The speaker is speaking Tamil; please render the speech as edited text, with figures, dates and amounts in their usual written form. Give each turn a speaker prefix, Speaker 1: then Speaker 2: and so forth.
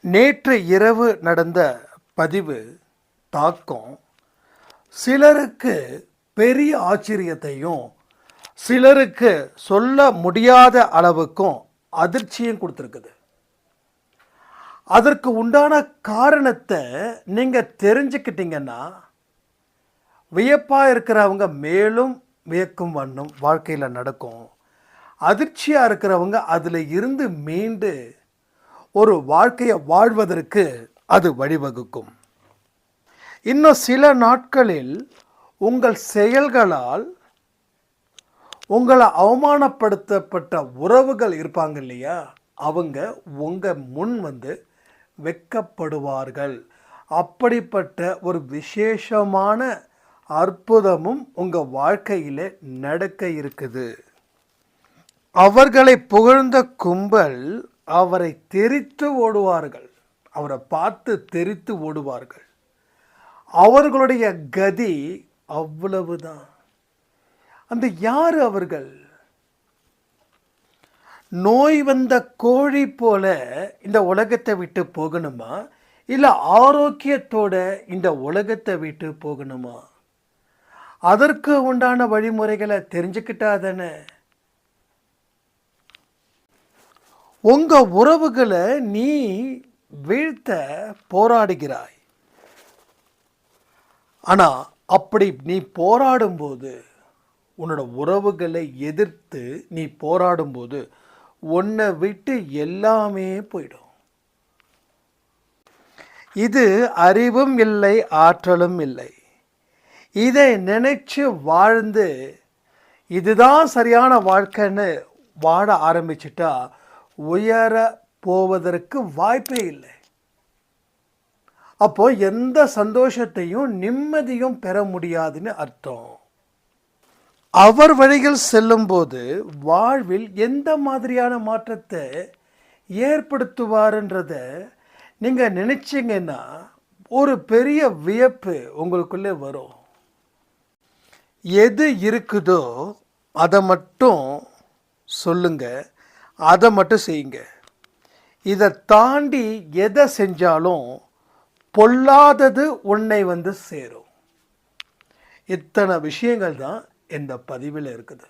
Speaker 1: நேற்று இரவு நடந்த பதிவு தாக்கம் சிலருக்கு பெரிய ஆச்சரியத்தையும் சிலருக்கு சொல்ல முடியாத அளவுக்கும் அதிர்ச்சியும் கொடுத்துருக்குது. அதற்கு உண்டான காரணத்தை நீங்கள் தெரிஞ்சுக்கிட்டீங்கன்னா வியப்பாக இருக்கிறவங்க மேலும் வியக்கும் வண்ணம் வாழ்க்கையில் நடக்கும். அதிர்ச்சியாக இருக்கிறவங்க அதில் இருந்து மீண்டு ஒரு வாழ்க்கையை வாழ்வதற்கு அது வழிவகுக்கும். இன்னும் சில நாட்களில் உங்கள் செயல்களால் உங்களை அவமானப்படுத்தப்பட்ட உறவுகள் இருப்பாங்க இல்லையா, அவங்க உங்கள் முன் வந்து வெட்கப்படுவார்கள். அப்படிப்பட்ட ஒரு விசேஷமான அற்புதமும் உங்கள் வாழ்க்கையில் நடக்க இருக்குது. அவர்களை புகழ்ந்த கும்பல் அவரை தெரித்து ஓடுவார்கள். அவரை பார்த்து தெரித்து ஓடுவார்கள். அவர்களுடைய கதி அவ்வளவுதான். அந்த யார் அவர்கள்? நோய் வந்த கோழி போல இந்த உலகத்தை விட்டு போகணுமா, இல்லை ஆரோக்கியத்தோட இந்த உலகத்தை விட்டு போகணுமா? அதற்கு உண்டான வழிமுறைகளை தெரிஞ்சுக்கிட்டா தானே. உங்க உறவுகளை நீ வீழ்த்த போராடுகிறாய். ஆனால் அப்படி நீ போராடும்போது, உன்னோட உறவுகளை எதிர்த்து நீ போராடும்போது உன்னை விட்டு எல்லாமே போயிடும். இது அறிவும் இல்லை, ஆற்றலும் இல்லை. இதை நினைச்சு வாழ்ந்து இதுதான் சரியான வாழ்க்கைன்னு வாழ ஆரம்பிச்சிட்டா உயர போவதற்கு வாய்ப்பே இல்லை. அப்போ எந்த சந்தோஷத்தையும் நிம்மதியும் பெற முடியாதுன்னு அர்த்தம். அவர் வழியில் செல்லும்போது வாழ்வில் எந்த மாதிரியான மாற்றத்தை ஏற்படுத்துவார்ன்றத நீங்கள் நினைச்சிங்கன்னா ஒரு பெரிய வியப்பு உங்களுக்குள்ளே வரும். எது இருக்குதோ அதை மட்டும் சொல்லுங்க, அதை மட்டும் செய்யுங்க. இதை தாண்டி எதை செஞ்சாலும் பொல்லாதது உன்னை வந்து சேரும். இத்தனை விஷயங்கள் தான் இந்த பதிவில் இருக்குது.